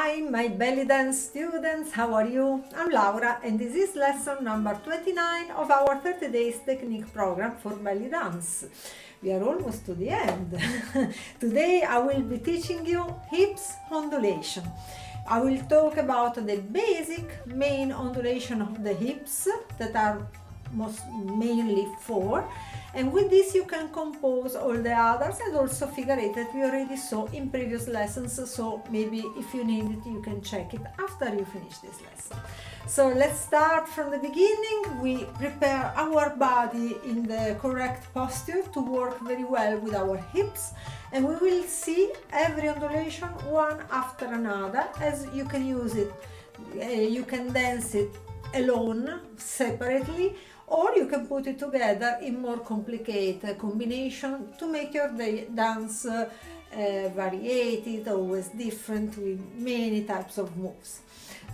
Hi, my belly dance students, how are you? I'm Laura and this is lesson number 29 of our 30 days technique program for belly dance. We are almost to the end. Today I will be teaching you hips undulation. I will talk about the basic main undulation of the hips that are mainly four, and with this you can compose all the others and also figure eight that we already saw in previous lessons, so maybe if you need it you can check it after you finish this lesson. So let's start from the beginning. We prepare our body in the correct posture to work very well with our hips, and we will see every undulation one after another, as you can use it, you can dance it alone, separately, or you can put it together in more complicated combination to make your dance variated, always different, with many types of moves.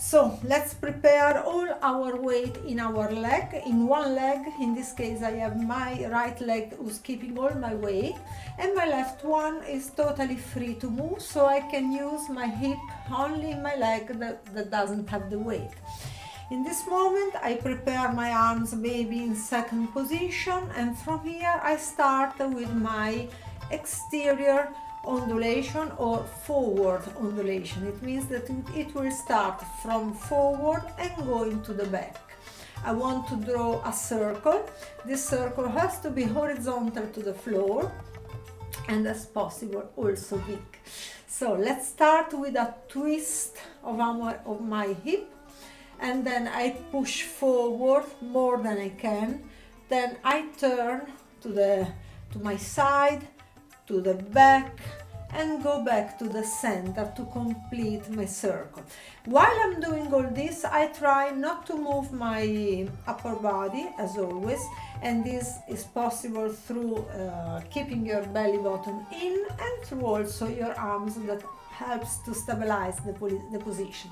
So let's prepare all our weight in our leg, in one leg. In this case I have my right leg who's keeping all my weight, and my left one is totally free to move, so I can use my hip only in my leg that doesn't have the weight. In this moment I prepare my arms maybe in second position, and from here I start with my exterior undulation or forward undulation. It means that it will start from forward and go into the back. I want to draw a circle. This circle has to be horizontal to the floor and as possible also big. So let's start with a twist of my hip, and then I push forward more than I can, then I turn to my side, to the back, and go back to the center to complete my circle. While I'm doing all this, I try not to move my upper body as always, and this is possible through keeping your belly button in, and through also your arms, that helps to stabilize the position.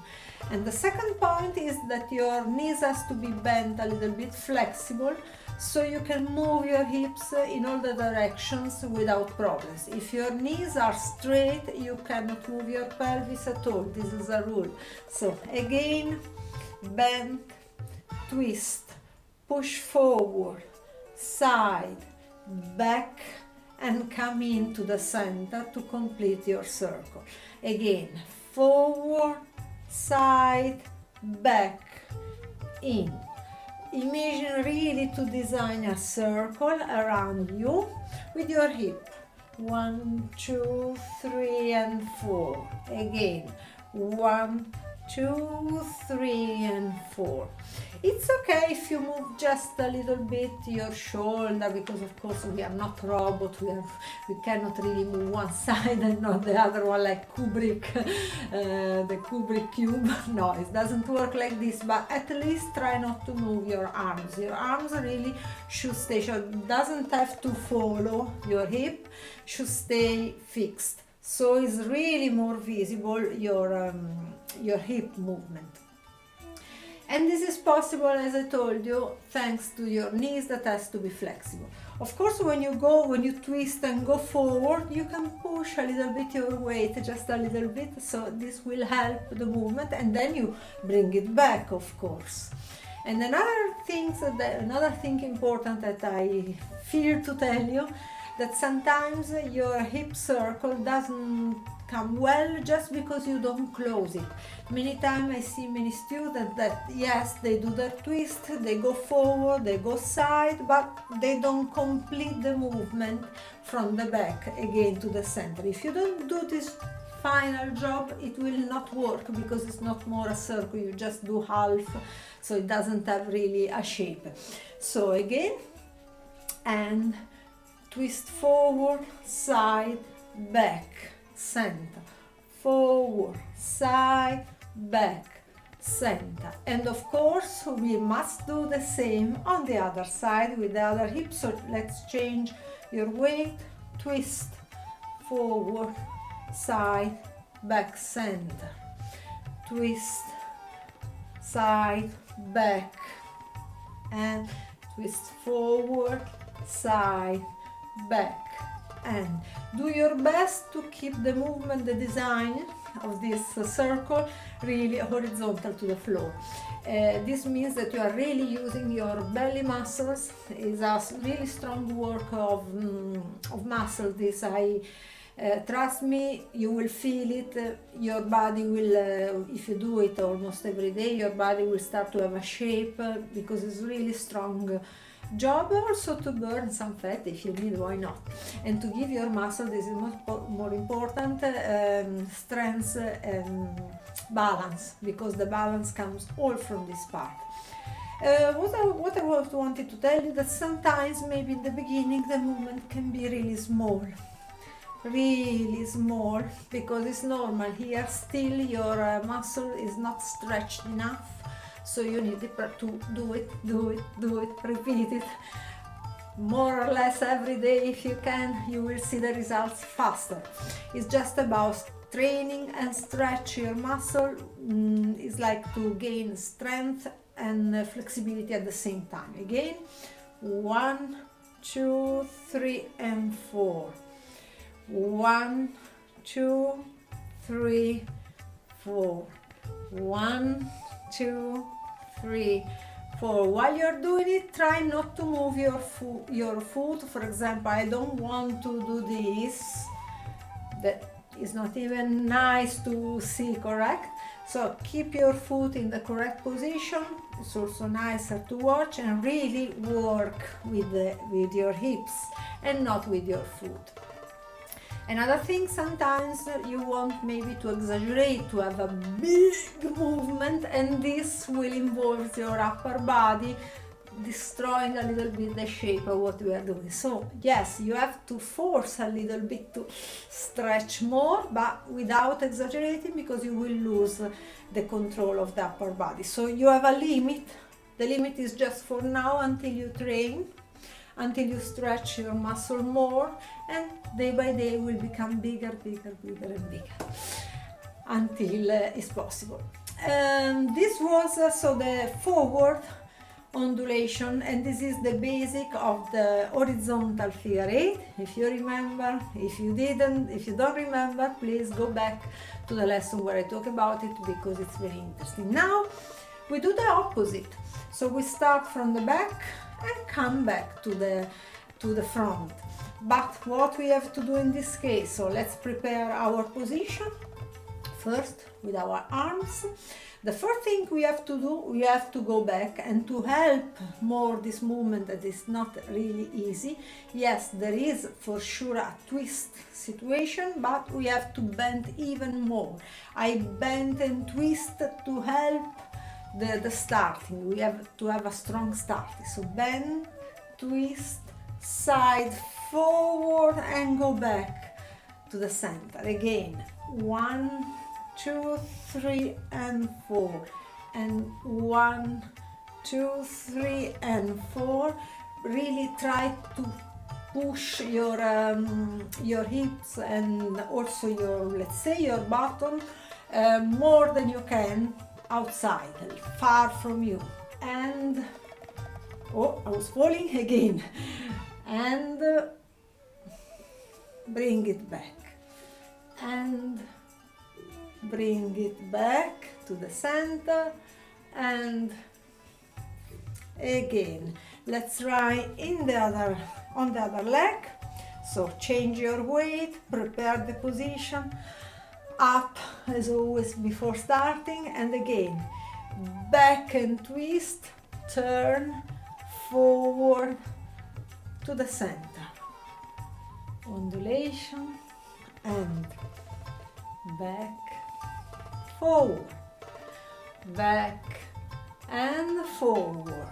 And the second point is that your knees has to be bent a little bit, flexible, so you can move your hips in all the directions without problems. If your knees are straight, you cannot move your pelvis at all. This is a rule. So again, bend, twist, push forward, side, back, and come into the center to complete your circle. Again, forward, side, back, in. Imagine really to design a circle around you with your hip. 1, 2, 3, and 4. Again, 1, 2, 3, and 4. It's okay if you move just a little bit your shoulder, because of course we are not robots, we cannot really move one side and not the other one like Kubrick, the Kubrick cube. No, it doesn't work like this, but at least try not to move your arms. Your arms really should stay, doesn't have to follow your hip, should stay fixed. So it's really more visible your hip movement. And this is possible, as I told you, thanks to your knees that has to be flexible. Of course, when you twist and go forward, you can push a little bit your weight, just a little bit, so this will help the movement, and then you bring it back, of course. And another thing important that I fear to tell you, that sometimes your hip circle doesn't come well just because you don't close it. Many times I see many students that, yes, they do their twist, they go forward, they go side, but they don't complete the movement from the back again to the center. If you don't do this final job, it will not work, because it's not more a circle, you just do half, so it doesn't have really a shape. So again, and twist forward, side, back, center, forward, side, back, center. And of course we must do the same on the other side with the other hip. So let's change your weight, twist, forward, side, back, center, twist, side, back, and twist forward, side, back, and do your best to keep the movement, the design of this circle really horizontal to the floor. This means that you are really using your belly muscles. It's a really strong work of muscle. This trust me, you will feel it. Your body will, if you do it almost every day, your body will start to have a shape because it's really strong job. Also to burn some fat if you need, why not, and to give your muscle, this is more important, strength and balance, because the balance comes all from this part. What I wanted to tell you, that sometimes maybe in the beginning the movement can be really small, because it's normal here, still your muscle is not stretched enough. So you need to do it, repeat it more or less every day if you can. You will see the results faster. It's just about training and stretch your muscle. It's like to gain strength and flexibility at the same time. Again, 1, 2, 3 and 4. 1, 2, 3, 4. 1, 2, 3, 4. While you're doing it, try not to move your foot. For example, I don't want to do this. That is not even nice to see, correct? So keep your foot in the correct position. It's also nicer to watch, and really work with your hips and not with your foot. Another thing, sometimes you want maybe to exaggerate, to have a big movement, and this will involve your upper body destroying a little bit the shape of what we are doing. So yes, you have to force a little bit to stretch more, but without exaggerating, because you will lose the control of the upper body. So you have a limit. The limit is just for now, until you train, until you stretch your muscle more, and day by day will become bigger and bigger until it's possible. This was so the forward undulation, and this is the basic of the horizontal figure 8. If you remember, if you don't remember, please go back to the lesson where I talk about it, because it's very interesting. Now we do the opposite. So we start from the back and come back to the front. But what we have to do in this case, so let's prepare our position first with our arms. The first thing we have to do, we have to go back, and to help more this movement that is not really easy. Yes, there is for sure a twist situation, but we have to bend even more. I bend and twist to help the starting. We have to have a strong starting. So bend, twist, side, forward, and go back to the center. Again, 1, 2, 3 and 4, and 1, 2, 3 and 4. Really try to push your hips and also your, let's say, your bottom more than you can outside, far from you. And oh, I was falling again. And bring it back, and bring it back to the center, and again. Let's try on the other leg. So change your weight, prepare the position, up as always before starting, and again back and twist, turn, forward to the center, undulation, and back, forward, back and forward.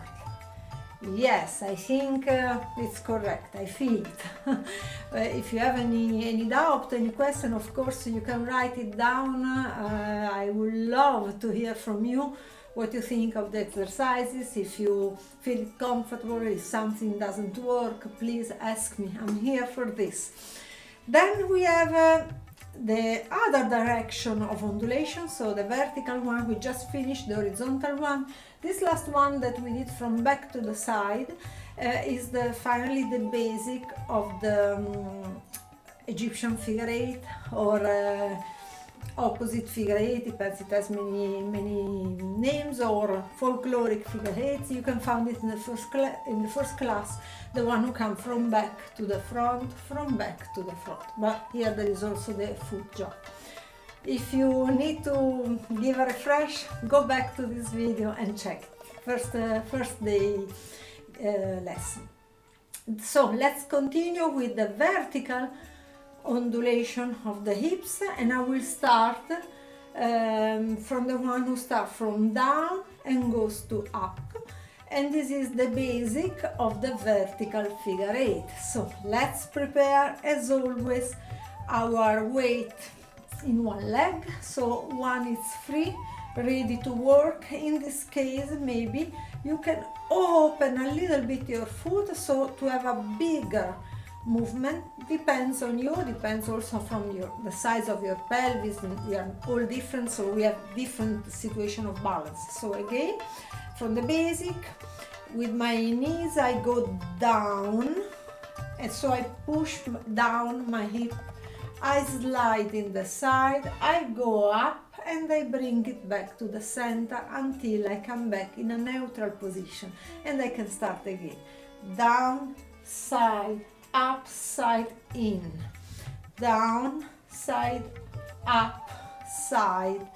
Yes, I think it's correct. I feel it. If you have any doubt, any question, of course you can write it down. I would love to hear from you what you think of the exercises. If you feel comfortable, if something doesn't work, please ask me. I'm here for this. Then we have the other direction of undulation, so the vertical one. We just finished the horizontal one. This last one that we did from back to the side is finally the basic of the Egyptian figure eight or opposite figure eight, depends, it has many names, or folkloric figure eights. You can find it in the first class, the one who come from back to the front, from back to the front. But here there is also the foot job. If you need to give a refresh, go back to this video and check first day lesson. So let's continue with the vertical undulation of the hips, and I will start from the one who starts from down and goes to up, and this is the basic of the vertical figure eight. So let's prepare, as always, our weight in one leg, so one is free, ready to work. In this case, maybe you can open a little bit your foot, so to have a bigger movement. Depends on you, depends also from the size of your pelvis, and we are all different, so we have different situation of balance. So again, from the basic, with my knees I go down, and so I push down my hip, I slide in the side, I go up, and I bring it back to the center until I come back in a neutral position, and I can start again. Down, side, up, side, in, down, side, up, side,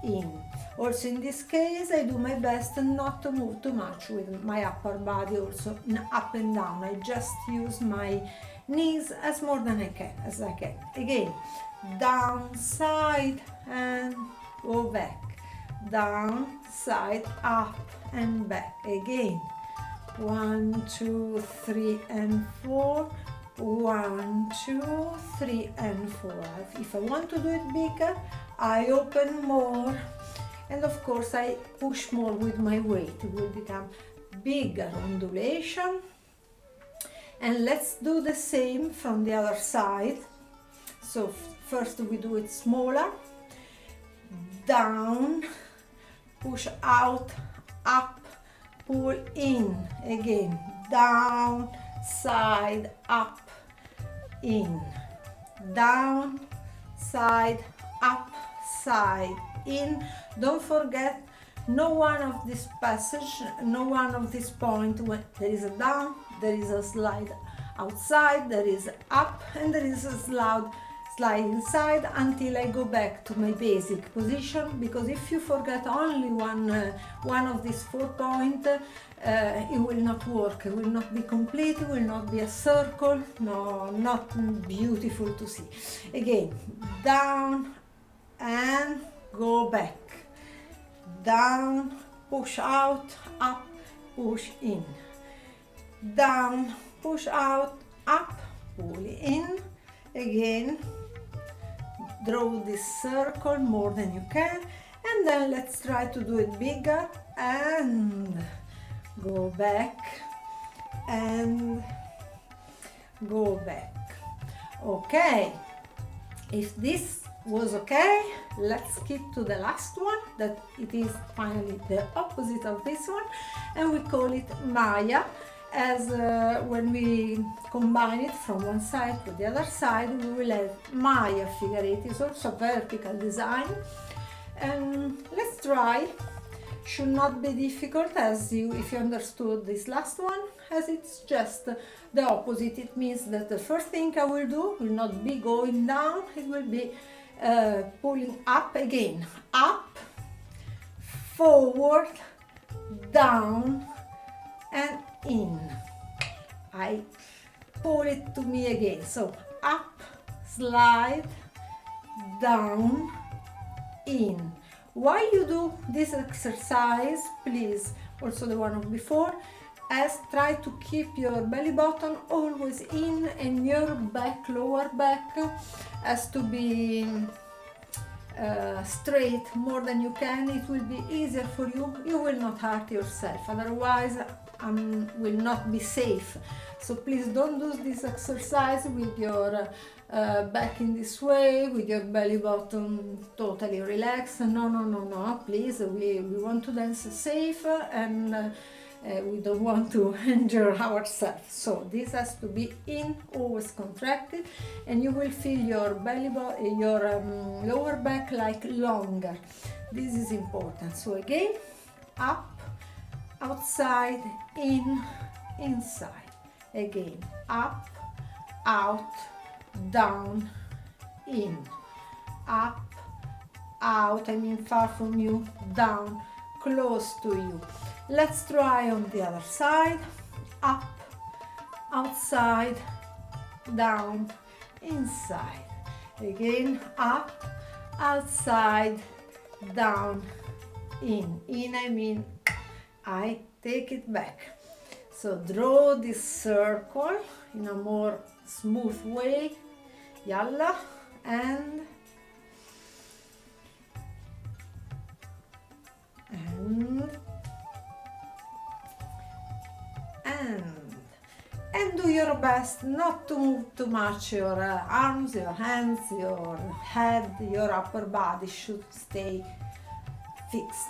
in. Also in this case I do my best not to move too much with my upper body, also in up and down. I just use my knees as more than as I can. Again, down, side, and go back, down, side, up and back. Again, 1, 2, 3 and 4, 1, 2, 3 and 4. If I want to do it bigger, I open more, and of course I push more with my weight. It will become bigger undulation. And let's do the same from the other side. So first we do it smaller, down, push out, up, pull in, again, down, side, up, in, down, side, up, side, in. Don't forget, no one of this passage, no one of this point, when there is a down, there is a slide outside, there is up, and there is a slide inside until I go back to my basic position. Because if you forget only one of these 4 points, it will not work, it will not be complete, it will not be a circle, no, not beautiful to see. Again, down and go back, down, push out, up, push in, down, push out, up, pull in. Again, draw this circle more than you can, and then let's try to do it bigger, and go back and go back. Okay, if this was okay, let's skip to the last one, that it is finally the opposite of this one, and we call it Maya. As when we combine it from one side to the other side, we will have Maya figure eight. It's also vertical design, and let's try. Should not be difficult, as if you understood this last one, as it's just the opposite. It means that the first thing I will do will not be going down, it will be pulling up again, up, forward, down, and in. I pull it to me again, so up, slide, down, in. While you do this exercise, please, also the one of before, as try to keep your belly button always in, and your back, lower back, has to be straight more than you can. It will be easier for you. You will not hurt yourself, otherwise will not be safe. So please don't do this exercise with your back in this way, with your belly button totally relaxed. No, please, we want to dance safe and We don't want to injure ourselves. So this has to be in, always contracted, and you will feel your your lower back like longer. This is important. So again, up, outside, in, inside. Again, up, out, down, in, up, out, I mean far from you, down, close to you. Let's try on the other side. Up, outside, down, inside. Again, up, outside, down, in. In, I mean I take it back. So draw this circle in a more smooth way. Yalla, and do your best not to move too much your arms, your hands, your head, your upper body should stay fixed.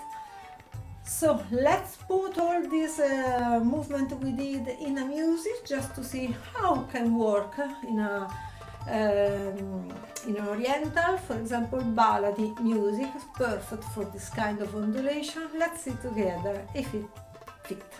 So let's put all this movement we did in a music just to see how can work in an oriental, for example, ballady music. It's perfect for this kind of undulation. Let's see together if it fits.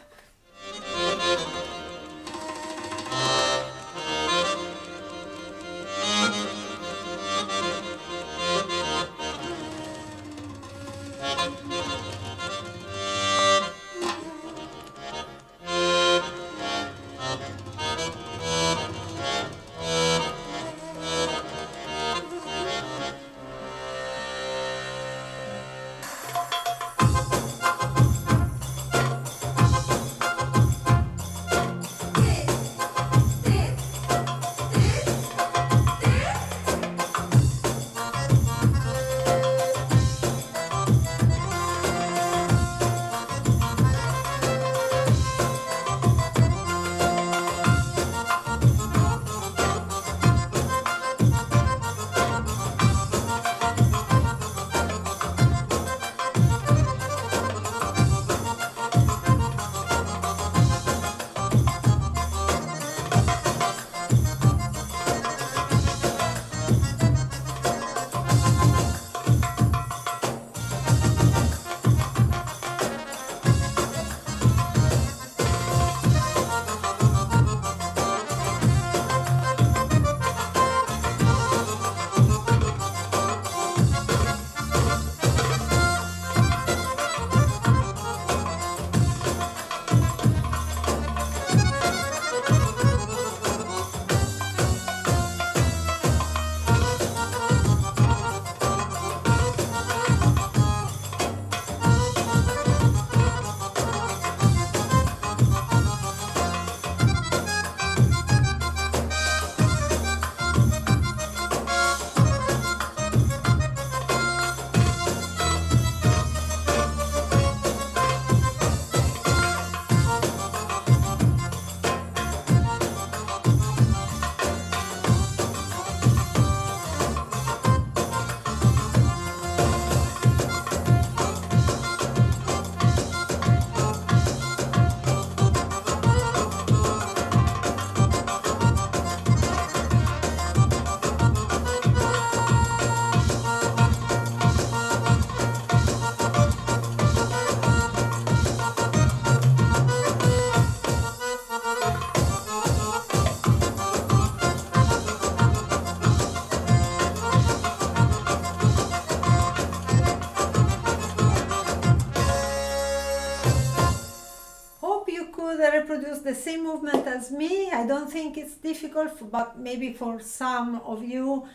Reproduce the same movement as me. I don't think it's difficult, but maybe for some of you,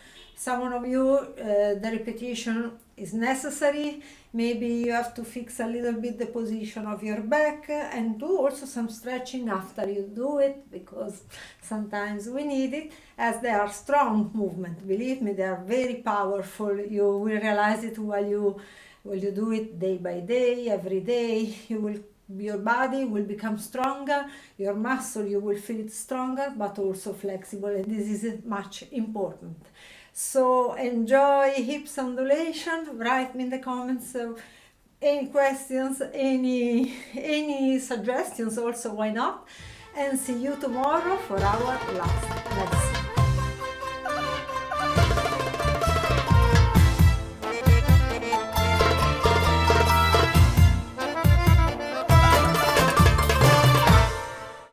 the repetition is necessary. Maybe you have to fix a little bit the position of your back and do also some stretching after you do it, because sometimes we need it, as they are strong movements. Believe me, they are very powerful. You will realize it while you do it day by day, every day. Your body will become stronger, your muscle, you will feel it stronger, but also flexible, and this is much important. So enjoy hips undulation. Write me in the comments any questions, any suggestions also, why not? And see you tomorrow for our last lesson.